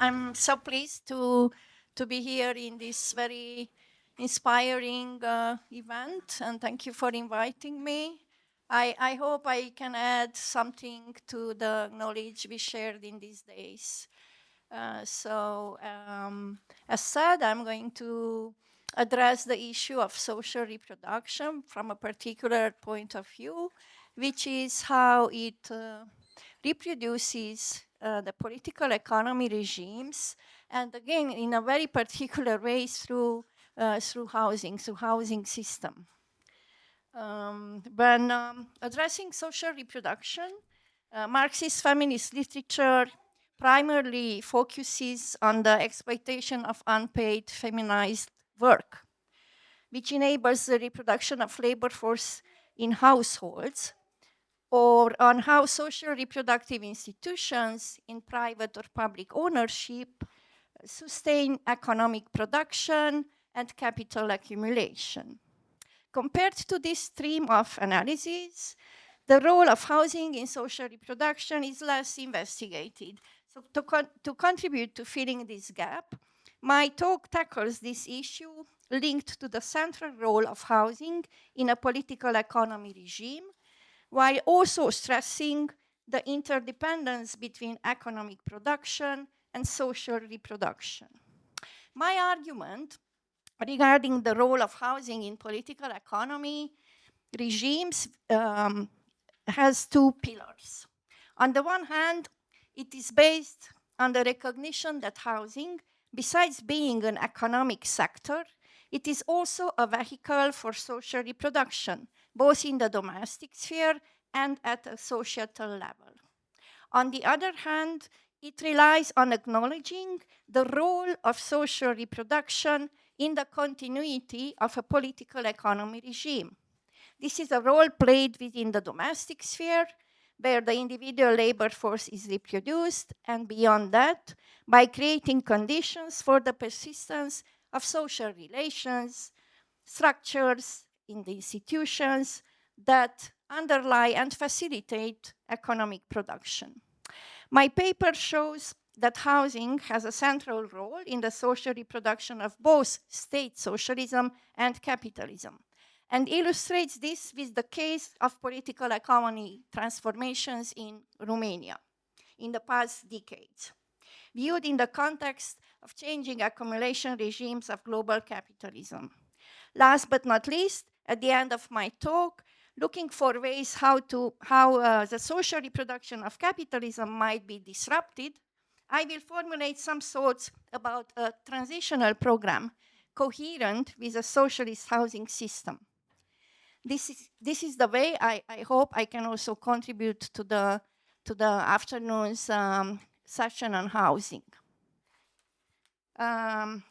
I'm so pleased to be here in this very inspiring event, and thank you for inviting me. I hope I can add something to the knowledge we shared in these days. As said, I'm going to address the issue of social reproduction from a particular point of view, which is how it reproduces the political economy regimes, and again, in a very particular way through housing system. When addressing social reproduction, Marxist-feminist literature primarily focuses on the exploitation of unpaid feminized work, which enables the reproduction of labor force in households, or on how social reproductive institutions in private or public ownership sustain economic production and capital accumulation. Compared to this stream of analysis, the role of housing in social reproduction is less investigated. So to contribute to filling this gap, my talk tackles this issue linked to the central role of housing in a political economy regime, while also stressing the interdependence between economic production and social reproduction. My argument regarding the role of housing in political economy regimes has two pillars. On the one hand, it is based on the recognition that housing, besides being an economic sector, it is also a vehicle for social reproduction, both in the domestic sphere and at a societal level. On the other hand, it relies on acknowledging the role of social reproduction in the continuity of a political economy regime. This is a role played within the domestic sphere, where the individual labor force is reproduced, and beyond that, by creating conditions for the persistence of social relations, structures in the institutions that underlie and facilitate economic production. My paper shows that housing has a central role in the social reproduction of both state socialism and capitalism, and illustrates this with the case of political economy transformations in Romania in the past decades, viewed in the context of changing accumulation regimes of global capitalism. Last but not least, at the end of my talk, looking for ways how the social reproduction of capitalism might be disrupted, I will formulate some thoughts about a transitional program coherent with a socialist housing system. This is the way I hope I can also contribute to the afternoon's session on housing.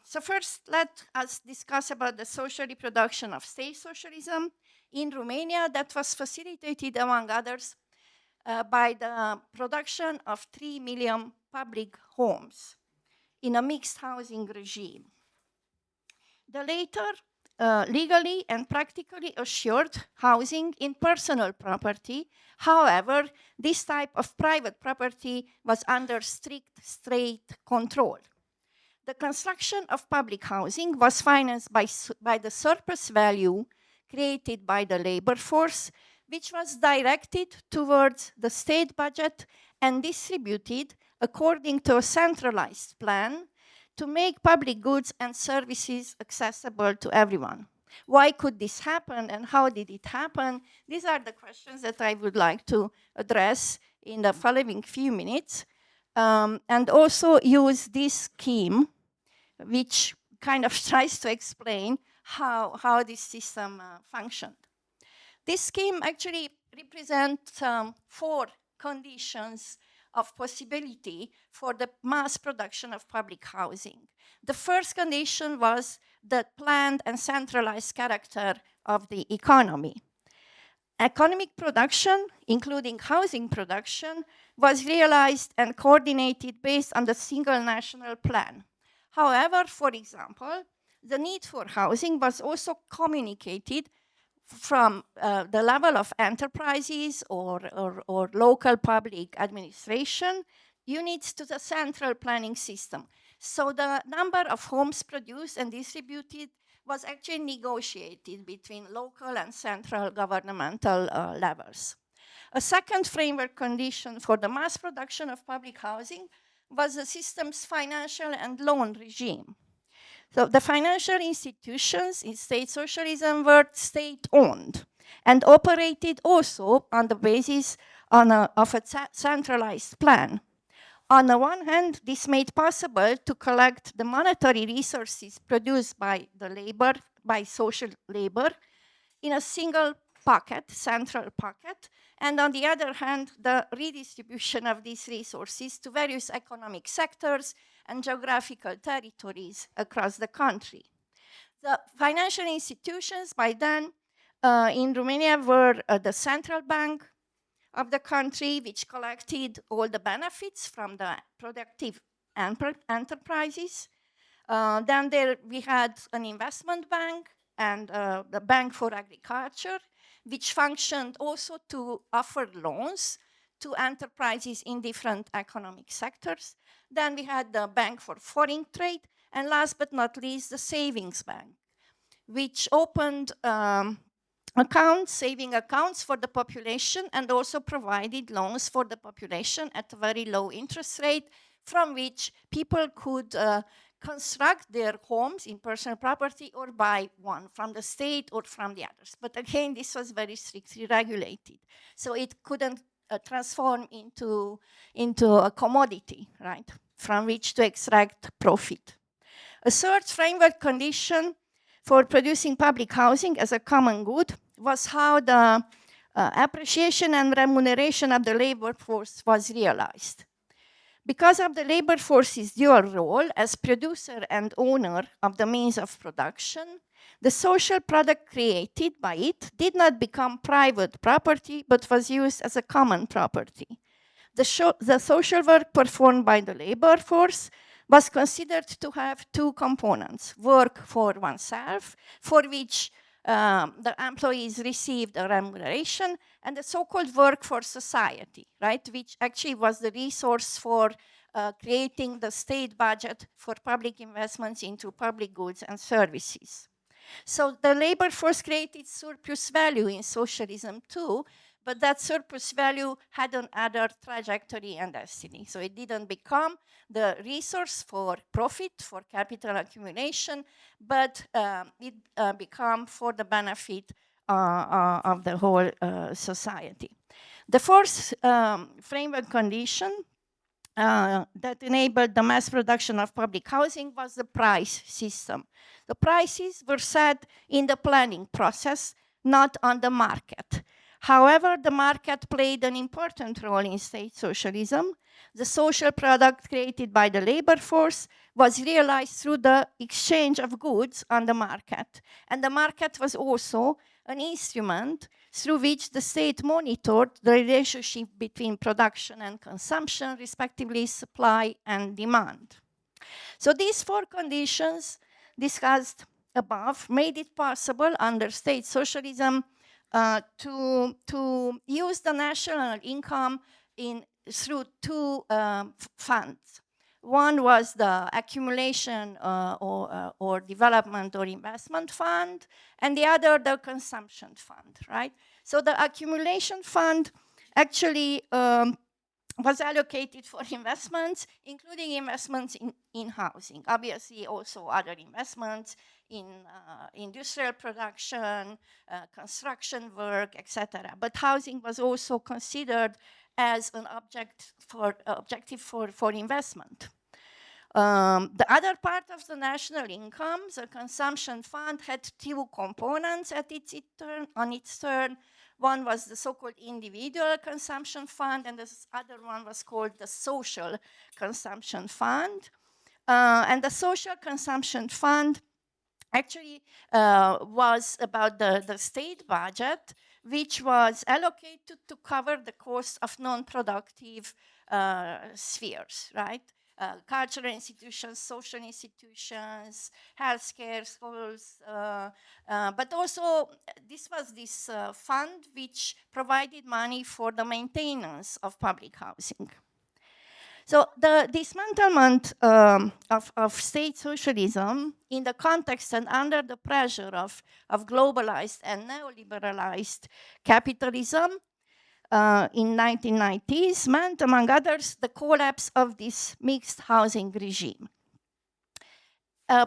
So first, let us discuss about the social reproduction of state socialism in Romania that was facilitated, among others, by the production of 3 million public homes in a mixed housing regime. The later legally and practically assured housing in personal property. However, this type of private property was under strict state control. The construction of public housing was financed by the surplus value created by the labor force, which was directed towards the state budget and distributed according to a centralized plan to make public goods and services accessible to everyone. Why could this happen and how did it happen? These are the questions that I would like to address in the following few minutes, and also use this scheme, which kind of tries to explain how this system functioned. This scheme actually represents 4 conditions of possibility for the mass production of public housing. The first condition was the planned and centralized character of the economy. Economic production, including housing production, was realized and coordinated based on the single national plan. However, for example, the need for housing was also communicated from the level of enterprises or local public administration units to the central planning system. So the number of homes produced and distributed was actually negotiated between local and central governmental levels. A second framework condition for the mass production of public housing was the system's financial and loan regime. So the financial institutions in state socialism were state-owned and operated also on the basis of a centralized plan. On the one hand, this made possible to collect the monetary resources produced by the labor, by social labor, in a single pocket, central pocket, and on the other hand, the redistribution of these resources to various economic sectors and geographical territories across the country. The financial institutions by then in Romania were the central bank of the country, which collected all the benefits from the productive enterprises. Then we had an investment bank and the Bank for Agriculture, which functioned also to offer loans to enterprises in different economic sectors. Then we had the Bank for Foreign Trade, and last but not least, the Savings Bank, which opened saving accounts for the population and also provided loans for the population at a very low interest rate from which people could construct their homes in personal property or buy one from the state or from the others. But again, this was very strictly regulated. So it couldn't transform into a commodity, right, from which to extract profit. A third framework condition for producing public housing as a common good was how the appreciation and remuneration of the labor force was realized. Because of the labor force's dual role as producer and owner of the means of production, the social product created by it did not become private property, but was used as a common property. The social work performed by the labor force was considered to have two components: work for oneself, for which the employees received a remuneration, and the so-called work for society, right, which actually was the resource for creating the state budget for public investments into public goods and services. So the labor force created surplus value in socialism too, but that surplus value had another trajectory and destiny. So it didn't become the resource for profit, for capital accumulation, but it became for the benefit of the whole society. The fourth framework condition that enabled the mass production of public housing was the price system. The prices were set in the planning process, not on the market. However, the market played an important role in state socialism. The social product created by the labor force was realized through the exchange of goods on the market. And the market was also an instrument through which the state monitored the relationship between production and consumption, respectively supply and demand. So these four conditions discussed above made it possible under state socialism to use the national income through two funds. One was the accumulation or development or investment fund, and the other the consumption fund, right? So the accumulation fund actually was allocated for investments, including investments in housing. Obviously, also other investments in industrial production, construction work, etc. But housing was also considered as an objective for investment. The other part of the national income, the consumption fund, had two components on its turn. One was the so-called individual consumption fund, and the other one was called the social consumption fund. And the social consumption fund actually was about the state budget, which was allocated to cover the cost of non-productive spheres, right? Cultural institutions, social institutions, healthcare, schools, but also this was this fund which provided money for the maintenance of public housing. So the dismantlement of state socialism in the context and under the pressure of globalized and neoliberalized capitalism in 1990s meant, among others, the collapse of this mixed housing regime.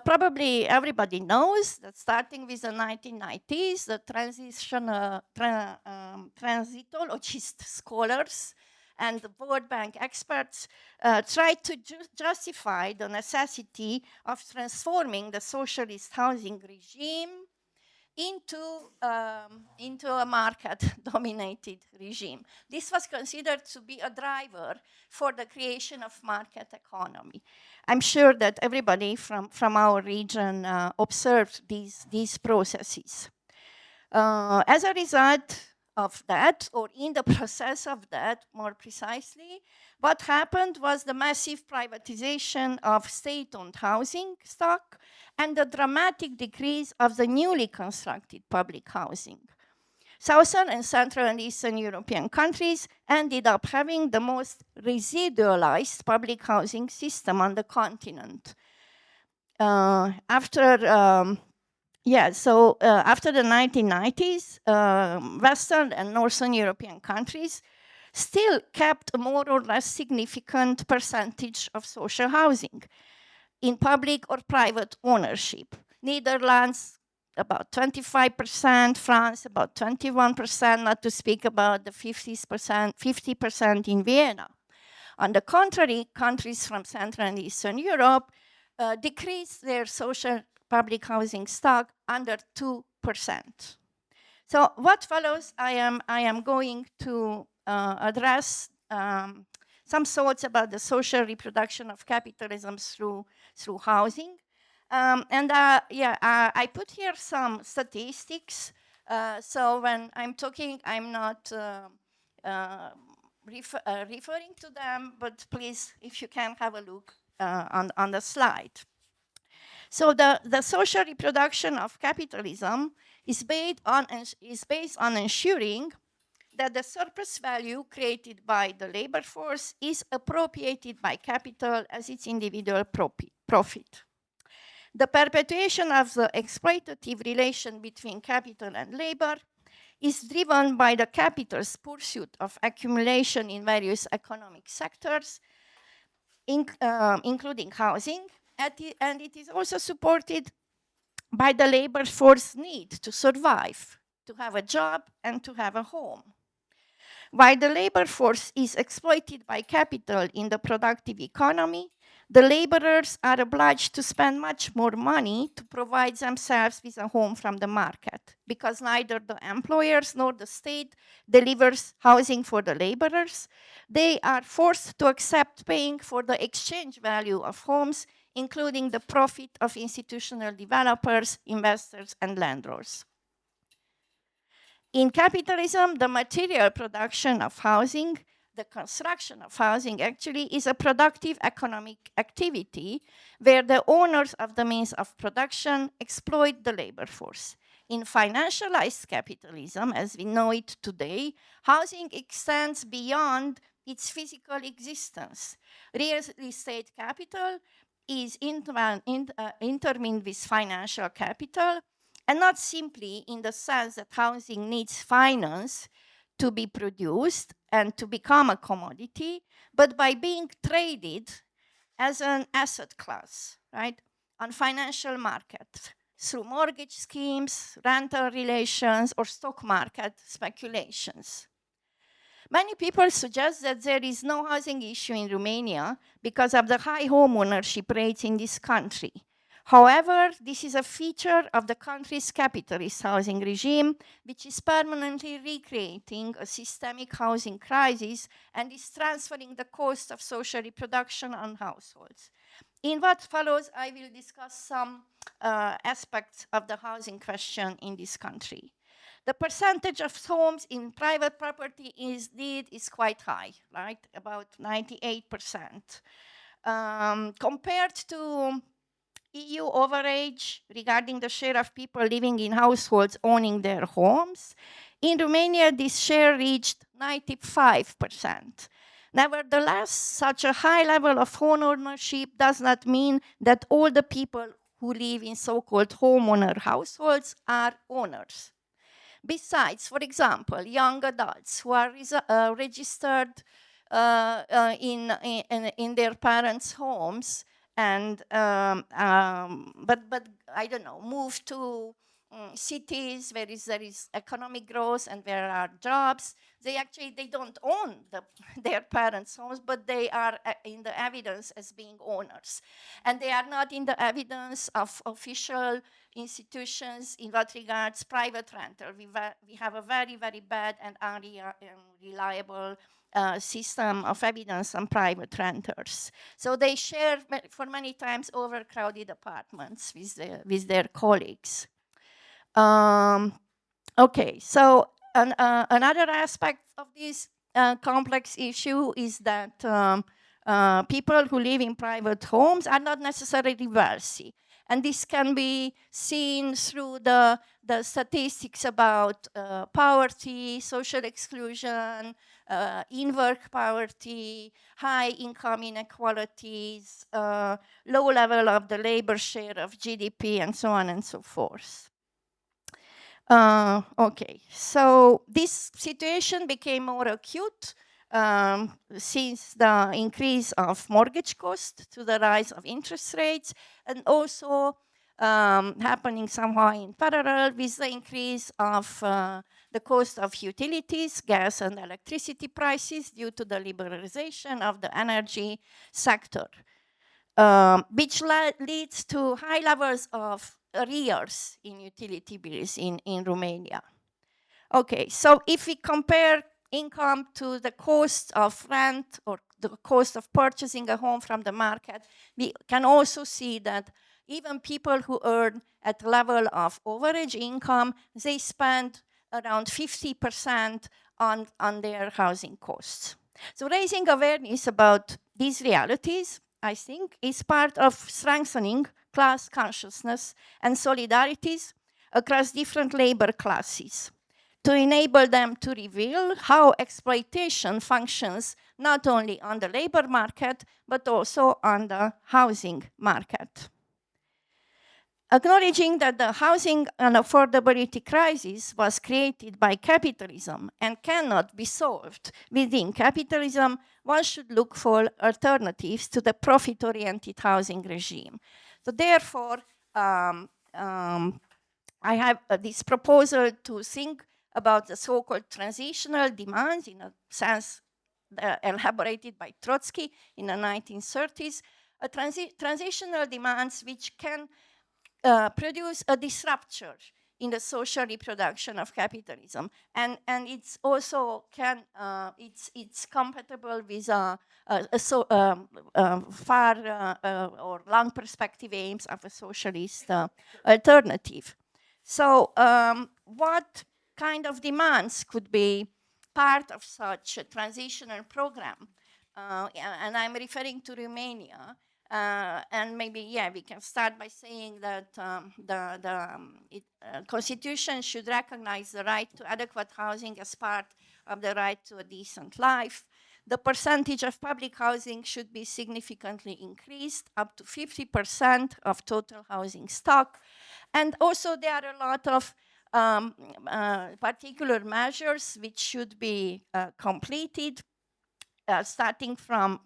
Probably everybody knows that starting with the 1990s, the transitologist scholars and the World Bank experts tried to justify the necessity of transforming the socialist housing regime into a market-dominated regime. This was considered to be a driver for the creation of market economy. I'm sure that everybody from our region observed these processes. As a result of that, or in the process of that, more precisely, what happened was the massive privatization of state-owned housing stock and the dramatic decrease of the newly constructed public housing. Southern and Central and Eastern European countries ended up having the most residualized public housing system on the continent. After the 1990s, Western and Northern European countries still kept a more or less significant percentage of social housing in public or private ownership. Netherlands, about 25%, France, about 21%, not to speak about the 50% in Vienna. On the contrary, countries from Central and Eastern Europe decreased their social public housing stock under 2%. So what follows, I am going to address some thoughts about the social reproduction of capitalism through housing. I put here some statistics. So when I'm talking, I'm not referring to them, but please, if you can have a look on the slide. So the social reproduction of capitalism is based on ensuring that the surplus value created by the labor force is appropriated by capital as its individual profit. The perpetuation of the exploitative relation between capital and labor is driven by the capital's pursuit of accumulation in various economic sectors, including housing, and it is also supported by the labor force need to survive, to have a job and to have a home. While the labor force is exploited by capital in the productive economy, the laborers are obliged to spend much more money to provide themselves with a home from the market, because neither the employers nor the state delivers housing for the laborers. They are forced to accept paying for the exchange value of homes, including the profit of institutional developers, investors, and landlords. In capitalism, the material production of housing, the construction of housing actually is a productive economic activity where the owners of the means of production exploit the labor force. In financialized capitalism, as we know it today, housing extends beyond its physical existence. Real estate capital is intertwined with financial capital, and not simply in the sense that housing needs finance to be produced and to become a commodity, but by being traded as an asset class, right, on financial markets through mortgage schemes, rental relations, or stock market speculations. Many people suggest that there is no housing issue in Romania because of the high home ownership rates in this country. However, this is a feature of the country's capitalist housing regime, which is permanently recreating a systemic housing crisis and is transferring the cost of social reproduction on households. In what follows, I will discuss some aspects of the housing question in this country. The percentage of homes in private property is quite high, right? About 98%. Compared to EU average regarding the share of people living in households owning their homes, in Romania, this share reached 95%. Nevertheless, such a high level of home ownership does not mean that all the people who live in so-called homeowner households are owners. Besides, for example, young adults who are registered in their parents' homes and but I don't know, move to cities where there is economic growth and where are jobs. They don't own their parents' homes, but they are in the evidence as being owners, and they are not in the evidence of official institutions in what regards private rental. We have a very, very bad and unreliable system of evidence on private renters. So they share, for many times, overcrowded apartments with their colleagues. Okay, so another aspect of this complex issue is that people who live in private homes are not necessarily wealthy. And this can be seen through the statistics about poverty, social exclusion, in-work poverty, high income inequalities, low level of the labor share of GDP, and so on and so forth. Okay, so this situation became more acute since the increase of mortgage cost to the rise of interest rates, and also happening somehow in parallel with the increase of the cost of utilities, gas and electricity prices due to the liberalization of the energy sector, which leads to high levels of arrears in utility bills in Romania. Okay, so if we compare income to the cost of rent or the cost of purchasing a home from the market, we can also see that even people who earn at the level of average income, they spend around 50% on their housing costs. So raising awareness about these realities, I think, is part of strengthening class consciousness and solidarities across different labor classes to enable them to reveal how exploitation functions not only on the labor market, but also on the housing market. Acknowledging that the housing and affordability crisis was created by capitalism and cannot be solved within capitalism, one should look for alternatives to the profit-oriented housing regime. So therefore, I have this proposal to think about the so-called transitional demands, in a sense elaborated by Trotsky in the 1930s, transitional demands which can produce a disruption in the social reproduction of capitalism, and it's also it's compatible with far or long perspective aims of a socialist alternative. So, what kind of demands could be part of such a transitional program? And I'm referring to Romania. And maybe, we can start by saying that the Constitution should recognize the right to adequate housing as part of the right to a decent life. The percentage of public housing should be significantly increased, up to 50% of total housing stock. And also there are a lot of particular measures which should be completed, starting from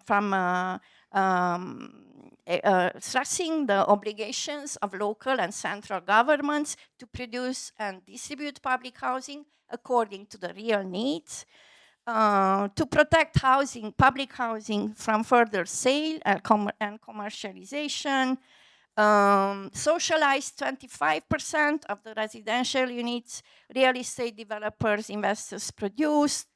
stressing the obligations of local and central governments to produce and distribute public housing according to the real needs, to protect public housing from further sale and commercialization, socialize 25% of the residential units real estate developers, investors produce,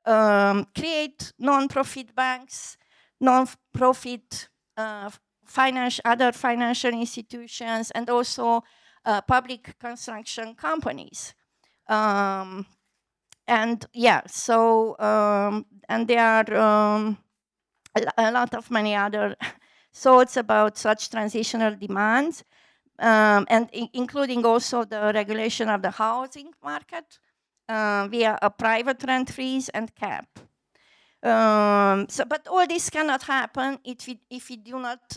create non-profit banks, non-profit other financial institutions, and also public construction companies. And there are a lot of many other thoughts about such transitional demands, and including also the regulation of the housing market via a private rent freeze and cap. But all this cannot happen if we do not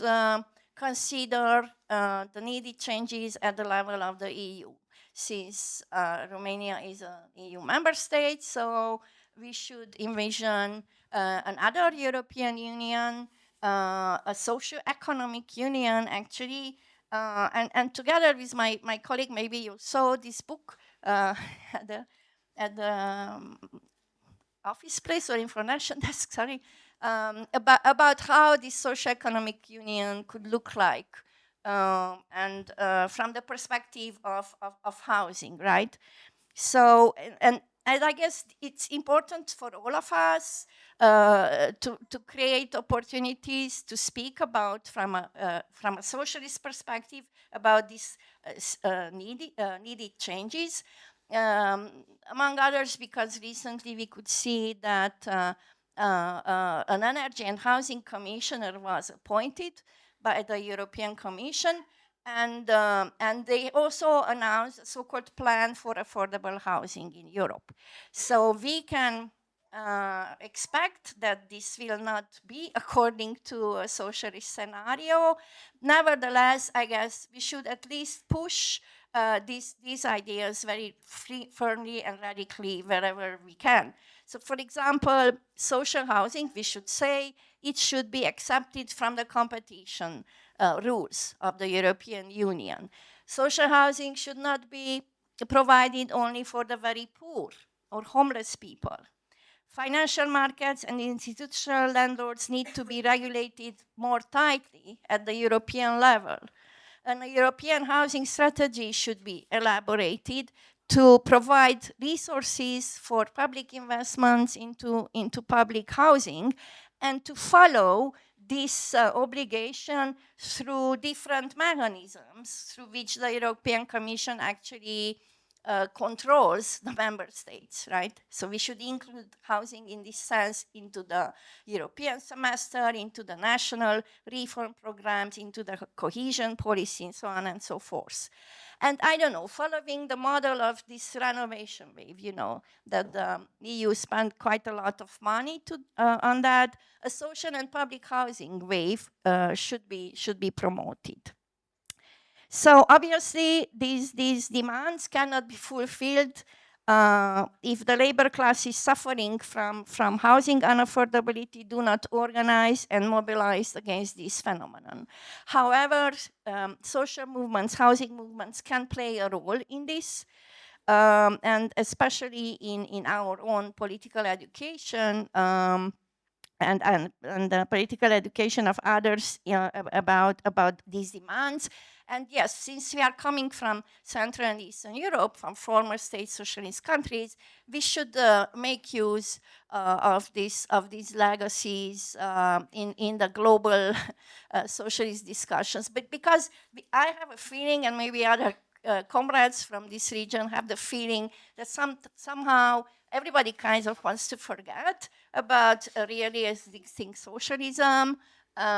consider the needed changes at the level of the EU. Since Romania is an EU member state, so we should envision another European Union, a socio-economic union, actually, and together with my colleague, maybe you saw this book at the office place or information desk, sorry, about how this socio-economic union could look like, and from the perspective of housing, right? So, and I guess it's important for all of us to create opportunities to speak about from a socialist perspective about these needed changes. Among others, because recently we could see that an energy and housing commissioner was appointed by the European Commission, and they also announced a so-called plan for affordable housing in Europe. So we can expect that this will not be according to a socialist scenario. Nevertheless, I guess we should at least push these ideas very firmly and radically wherever we can. So, for example, social housing, we should say, it should be accepted from the competition rules of the European Union. Social housing should not be provided only for the very poor or homeless people. Financial markets and institutional landlords need to be regulated more tightly at the European level. And a European housing strategy should be elaborated to provide resources for public investments into public housing, and to follow this obligation through different mechanisms through which the European Commission actually controls the member states, right? So we should include housing in this sense into the European semester, into the national reform programs, into the cohesion policy, and so on and so forth. And I don't know, following the model of this renovation wave, you know, that the EU spent quite a lot of money on that, a social and public housing wave should be promoted. So obviously, these demands cannot be fulfilled if the labor class is suffering from housing unaffordability, do not organize and mobilize against this phenomenon. However, social movements, housing movements can play a role in this, and especially in our own political education, and the political education of others, you know, about these demands. And yes, since we are coming from Central and Eastern Europe, from former state socialist countries, we should make use of these legacies in the global socialist discussions. But because I have a feeling, and maybe other comrades from this region have the feeling that somehow everybody kind of wants to forget about really existing socialism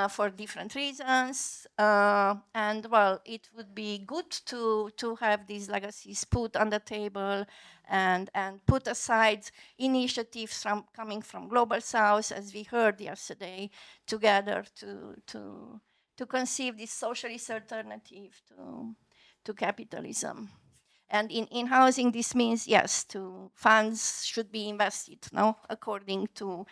for different reasons. And well, it would be good to have these legacies put on the table and put aside initiatives coming from Global South, as we heard yesterday, together to conceive this socialist alternative to capitalism. And in housing, this means, yes, funds should be invested, no, according to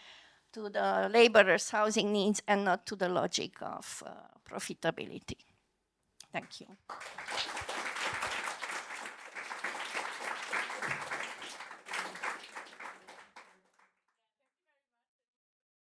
the laborers' housing needs and not to the logic of profitability. Thank you.